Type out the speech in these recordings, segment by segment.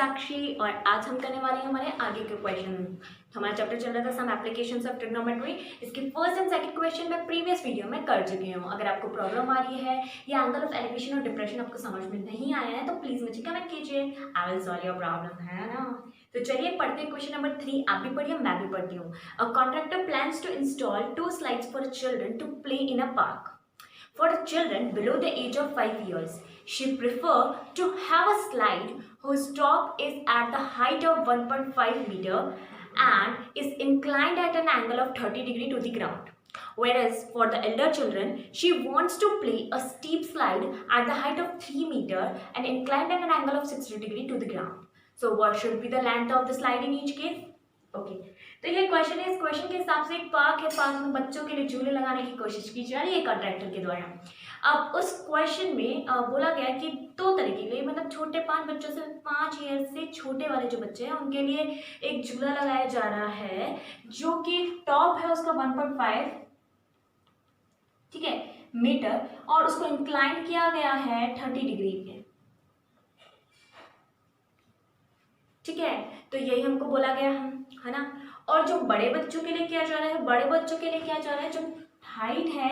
साक्षी और आज हम करने वाले हैं हमारे आगे के क्वेश्चन। हमारा चैप्टर चल रहा था सम एप्लीकेशंस ऑफ ट्रिग्नोमेट्री। इसके फर्स्ट एंड सेकंड क्वेश्चन मैं प्रीवियस वीडियो में कर चुकी हूँ। अगर आपको प्रॉब्लम आ रही है या एंगल ऑफ एलिवेशन और डिप्रेशन आपको समझ में नहीं आया है तो प्लीज मुझे कमेंट कीजिए, I will solve your problem, है ना। तो चलिए पढ़ते हैं क्वेश्चन नंबर 3। आप भी पढ़िए, मैं भी पढ़ती हूँ। A contractor plans to install 2 slides for children to play in a park. For the children below the age of 5 years, she prefers to have a slide whose top is at the height of 1.5 meter and is inclined at an angle of 30 degree to the ground. Whereas for the elder children, she wants to play a steep slide at the height of 3 meter and inclined at an angle of 60 degree to the ground. So what should be the length of the slide in each case? Okay तो ये question है। इस question के हिसाब से एक park है, park में बच्चों के लिए झूले लगाने की कोशिश की जा रही है कॉन्ट्रैक्टर के द्वारा। अब उस क्वेश्चन में बोला गया कि 2 तरीके के, मतलब छोटे 5 बच्चों से 5 ईयर से छोटे वाले जो बच्चे हैं उनके लिए एक झूला लगाया जा रहा है जो कि टॉप है उसका 1.5, ठीक है, मीटर, और उसको इंक्लाइन किया गया है 30 डिग्री पे, ठीक है। तो यही हमको बोला गया है ना। और जो बड़े बच्चों के लिए किया जा रहा है, बड़े बच्चों के लिए क्या जा रहा है, जो हाइट है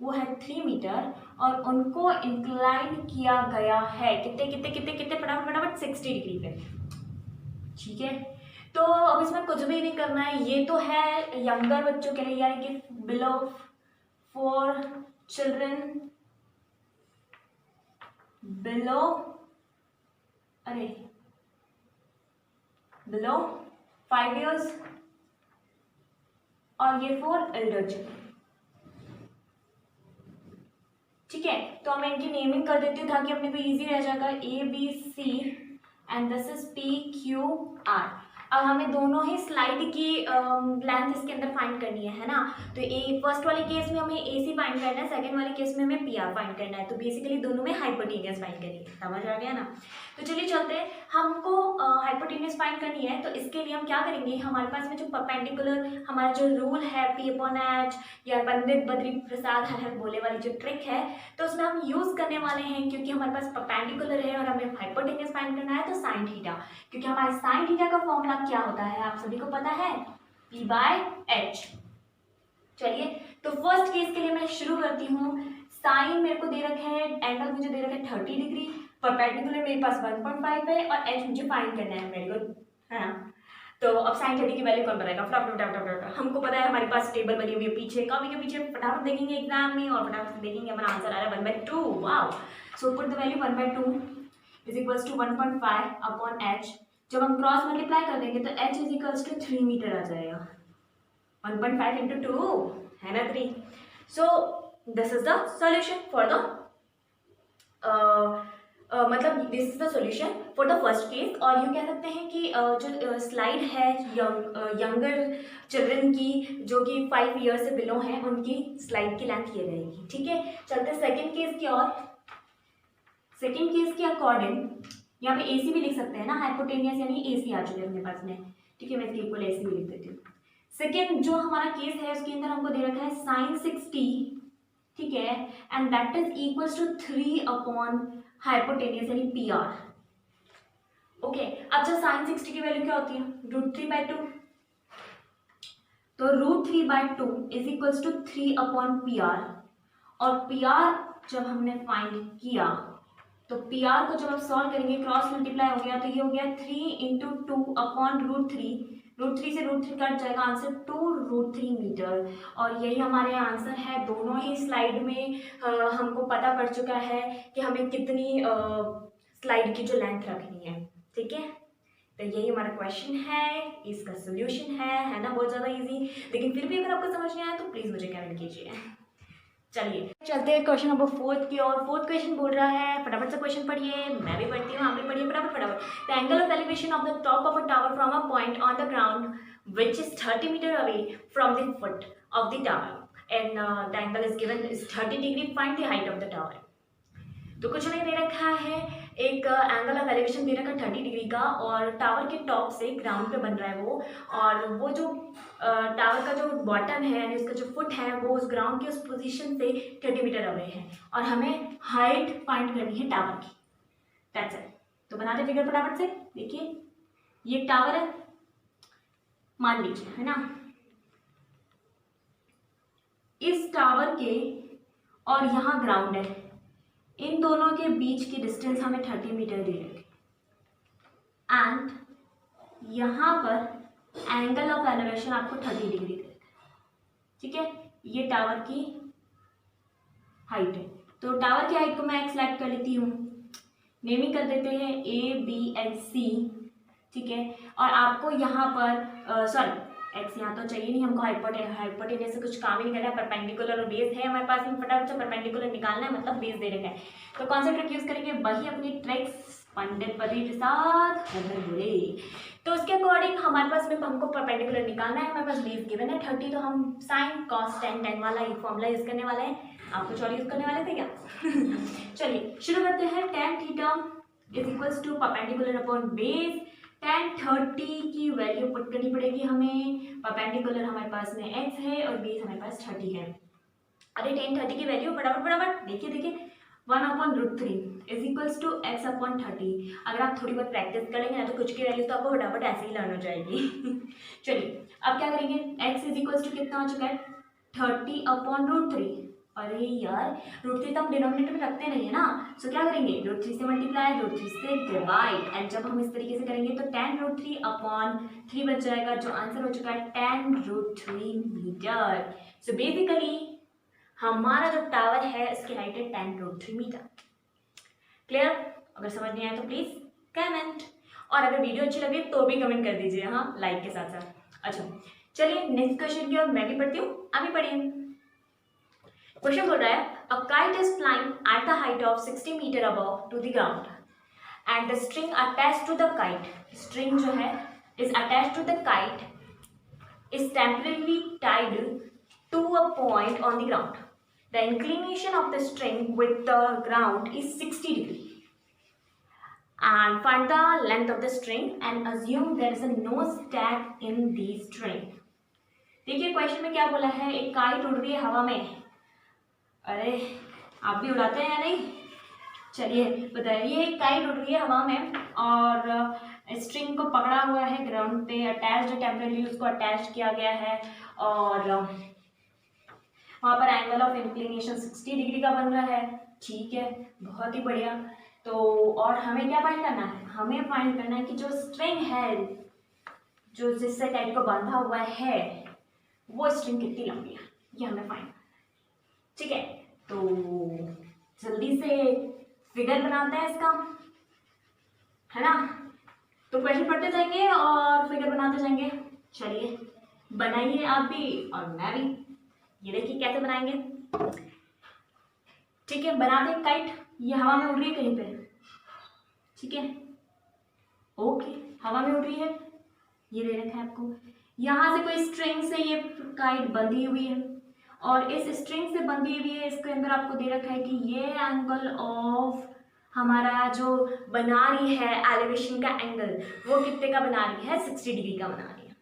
वो है 3 मीटर और उनको इंक्लाइन किया गया है कितने कितने कितने कितने फटाफट फटाफट 60 डिग्री पे, ठीक है। तो अब इसमें कुछ भी नहीं करना है, ये तो है यंगर बच्चों के लिए, यानी कि below 4 children below below 5 years और ये 4 एल्डर चिल्ड्रन, ठीक है। तो मैं इनकी नेमिंग कर देती हूँ ताकि अपने को इजी रह जाएगा। ABC and this is PQR। अब हमें दोनों ही स्लाइड की लेंथ इसके अंदर फाइंड करनी है ना। तो फर्स्ट वाले केस में हमें AC फाइंड करना है, सेकंड वाले केस में हमें PR फाइंड करना है। तो बेसिकली दोनों में हाइपोटेनियस फाइंड करेंगे, समझ आ गया ना। तो चलिए चलते हैं, हमको हाइपोटेनियस फाइंड करनी है। तो इसके लिए हम क्या करेंगे, हमारे पास में जो परपेंडिकुलर हमारा जो रूल है P/H या पंडित बद्री प्रसाद हर बोले वाली जो ट्रिक है, तो उसमें हम यूज करने वाले हैं। क्योंकि हमारे पास परपेंडिकुलर है और हमें हाइपोटेनियस फाइंड करना है तो साइन थीटा, क्योंकि हमारे साइन थीटा का फॉर्मूला क्या होता है आप सभी को पता है, P/H। चलिए तो फर्स्ट केस के लिए मैं शुरू करती हूँ। साइन मेरे को दे रखे हैं, एंगल मुझे दे रखे हैं 30 डिग्री, परपेंडिकुलर मेरे पास 1.5 है और H मुझे फाइंड करना है मेरे को, है ना। तो अब साइन 30 की वैल्यू कौन बताएगा, फटाफट हमको पता है, हमारे पास टेबल बनी हुई है पीछे, कॉपी के पीछे, फटाफट देखेंगे एग्जाम में और फटाफट देखेंगे हमारा आंसर आ रहा है 1/2। Wow, so put the value 1/2 is equals to 1.5 upon H। जब हम क्रॉस मल्टीप्लाई कर देंगे तो H is equals to 3 metre आ जाएगा। 1.5 into 2 है ना 3। So this is the solution for the मतलब this is the solution for the first case. और यूँ कह सकते हैं कि जो स्लाइड है यंगर चिल्ड्रन की जो कि 5 ईयर से बिलो हैं उनकी स्लाइड की लेंथ ये रहेगी, ठीक है। चलते सेकंड केस की और। सेकंड केस के अकॉर्डिंग यहाँ पे AC भी लिख सकते हैं ना, हाइपोटेनियस यानी AC आ चुके हैं अपने पास में, ठीक है। मैं इसके इक्वल AC भी लिख देती हूँ। सेकेंड जो हमारा केस है उसके अंदर हमको दे रखा है साइन 60, ठीक है, and that is equals to 3 upon hypotenuse यानी PR। ओके, अब जब साइन 60 की वैल्यू क्या होती है, √3/2। तो √3/2 is equals to 3 upon PR। और PR जब हमने फाइंड किया तो PR को जब आप सॉल्व करेंगे, क्रॉस मल्टीप्लाई हो गया तो ये हो गया 3 into 2 अपॉन √3 से √3 कट जाएगा, आंसर 2√3 मीटर। और यही हमारे आंसर है। दोनों ही स्लाइड में हमको पता पड़ चुका है कि हमें कितनी स्लाइड की जो लेंथ रखनी है, ठीक है। तो यही हमारा क्वेश्चन है, इसका सोल्यूशन है ना, बहुत ज़्यादा इजी। लेकिन फिर भी अगर आपको समझ नहीं आया तो प्लीज़ मुझे कमेंट कीजिए। चलिए चलते हैं क्वेश्चन नंबर 4 की और। फोर्थ क्वेश्चन बोल रहा है, फटाफट से क्वेश्चन पढ़िए, मैं भी पढ़ती हूँ, आप भी पढ़िए फटाफट। The angle of elevation of the top of a tower from a point on the ground which is 30 metre away from the foot of the tower and the angle is given is 30 degree, find the height of the tower. तो कुछ नहीं दे रखा है, एक angle of elevation दे रखा है 30 degree का और टावर के टॉप से ग्राउंड पे बन रहा है वो, और वो जो टावर का जो बॉटम है यानी उसका जो फुट है वो उस ग्राउंड की उस पोजीशन से 30 मीटर अवे है और हमें हाइट फाइंड करनी है टावर की। That's it. तो बनाते फिगर फटाफट से। देखिए ये टावर है मान लीजिए, है ना, इस टावर के और यहाँ ग्राउंड है, इन दोनों के बीच की डिस्टेंस हमें 30 मीटर दी रखी एंड यहाँ पर एंगल ऑफ एलिवेशन आपको 30 डिग्री दे। ठीक है, ये टावर की हाइट है, तो टावर की हाइट को मैं सेलेक्ट कर लेती हूँ, नेमिंग कर देते हैं ABXC। ठीक है, और आपको यहाँ पर सॉरी एक्स यहाँ तो चाहिए नहीं हमको, हाइपोटेनस से कुछ काम ही नहीं करना है, परपेंडिकुलर और बेस है हमारे पास में, फटाफट से परपेंडिकुलर निकालना है, मतलब बेस दे रखा है। तो कौन सा ट्रिक यूज करेंगे, वही अपनी ट्रिक्स पंडित पति प्रसाद बोले। तो उसके अकॉर्डिंग हमारे पास में हमको परपेंडिकुलर निकालना है, हमारे पास बेस गिवन है 30, तो हम साइन कॉस tan वाला ये फॉर्मूला यूज करने वाले हैं। आप कुछ और यूज करने वाले थे क्या? चलिए शुरू करते हैं। tan theta is equals to perpendicular upon base. tan 30 की वैल्यू पुट करनी पड़ेगी हमें, परपेंडिकुलर हमारे पास में x है और बेस हमारे पास 30 है। अरे tan 30 की वैल्यू फटाफट देखिए 1/√3 is equals to x upon 30। अगर आप थोड़ी बहुत प्रैक्टिस करेंगे ना तो कुछ की वैल्यू तो आपको फटाफट ऐसे ही लर्न हो जाएगी। चलिए अब क्या करेंगे, x इज इक्वल्स टू कितना हो चुका है 30/√3। अरे यार √3 तो हम डिनोमिनेटर में रखते नहीं है ना, सो क्या करेंगे √3 से मल्टीप्लाई, √3 से डिवाइड, एंड जब हम इस तरीके से करेंगे तो tan√3/3 बच जाएगा, जो आंसर हो चुका है tan√3 मीटर। सो बेसिकली हमारा जो टावर है इसकी हाइट है tan√3 मीटर। क्लियर? अगर समझ नहीं आया तो प्लीज कमेंट, और अगर वीडियो अच्छी लगे तो भी कमेंट कर दीजिए, हाँ लाइक के साथ साथ। अच्छा चलिए नेक्स्ट क्वेश्चन की ओर मैं भी पढ़ती हूँ, आप भी पढ़िए। क्वेश्चन बोल रहा है a kite is flying at the height of 60 metre above to the ground and the string attached to the kite, string जो है is attached to the kite is temporary tied to a point on the ground. The inclination of the string with the ground is 60 degree and find the length of the string and assume there is a no stack in the string। देखिए question में क्या बोला है, एक kite उड़ रही है हवा में। अरे आप भी उड़ाते हैं या नहीं? चलिए बताइए, एक काइट उड़ रही है हवा में और स्ट्रिंग को पकड़ा हुआ है ग्राउंड पे, अटैच्ड है, टेम्परेरी उसको अटैच किया गया है और वहाँ पर एंगल ऑफ इंक्लिनेशन 60 डिग्री का बन रहा है। ठीक है, बहुत ही बढ़िया। तो और हमें क्या फाइंड करना है, हमें फाइंड करना है कि जो स्ट्रिंग है जो जिससे काइट को बांधा हुआ है वो स्ट्रिंग कितनी लंबी है, ये हमें फाइंड। ठीक है, तो जल्दी से फिगर बनाते हैं इसका, है ना। तो क्वेश्चन पढ़ते जाएंगे और फिगर बनाते जाएंगे। चलिए बनाइए आप भी और मैं भी, ये देखिए कैसे बनाएंगे। ठीक है, बना दें काइट, ये हवा में उड़ रही है कहीं पे। ठीक है, ओके हवा में उड़ रही है, ये दे रखा है आपको, यहाँ से कोई स्ट्रिंग से ये काइट बंधी हुई है और इस स्ट्रिंग से बंधी हुई है, इसके अंदर आपको दे रखा है कि ये एंगल ऑफ हमारा जो बना रही है एलिवेशन का एंगल वो कितने का बना रही है, 60 डिग्री का बना रही है।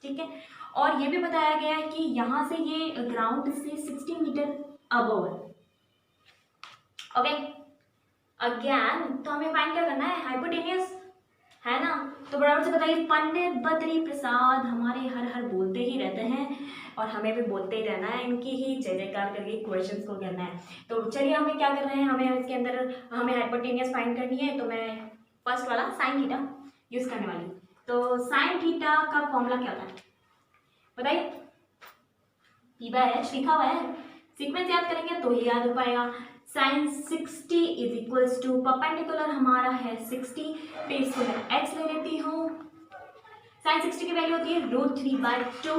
ठीक है, और ये भी बताया गया है कि यहाँ से ये ग्राउंड से 60 मीटर अबव है। ओके अगेन तो हमें फाइंड क्या करना है, हाइपोटेनियस, है ना। तो बराबर से बताइए, पंडित बद्री प्रसाद हमारे हर हर बोलते ही रहते हैं और हमें भी बोलते ही रहना है, इनकी ही जय जयकार करके क्वेश्चंस को करना है। तो चलिए हमें क्या कर रहे हैं, हमें इसके अंदर हमें हाइपोटेनियस फाइंड करनी है। तो मैं फर्स्ट वाला साइन थीटा यूज करने वाली हूँ। तो साइन थीटा का फॉर्मूला क्या होता है बताइए, P/H लिखा हुआ है, सीक्वेंस याद करेंगे तो ही याद हो पाएगा। Sine 60 is equals to perpendicular हमारा है 60, बेस को मैं x ले लेती हूँ। साइन 60 की वैल्यू होती है √3/2,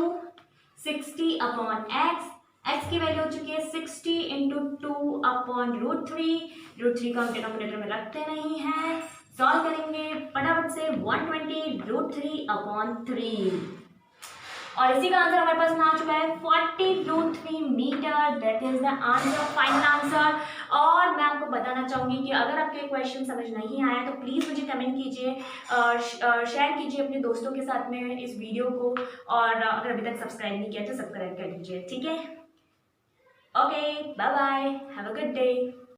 60 अपॉन x की वैल्यू हो चुकी है 60 इंटू 2 अपॉन √3 को हम डिनोमिनेटर में रखते नहीं हैं, सॉल्व करेंगे फटाफट से 120 √3/3 और इसी का आंसर हमारे पास में आ चुका है 40√3 metre. That is the answer, final answer. और मैं आपको बताना चाहूँगी कि अगर आपके क्वेश्चन समझ नहीं आया तो प्लीज़ मुझे कमेंट कीजिए, शेयर कीजिए अपने दोस्तों के साथ में इस वीडियो को, और अगर अभी तक सब्सक्राइब नहीं किया तो सब्सक्राइब कर दीजिए। ठीक है, okay bye bye, have a good day.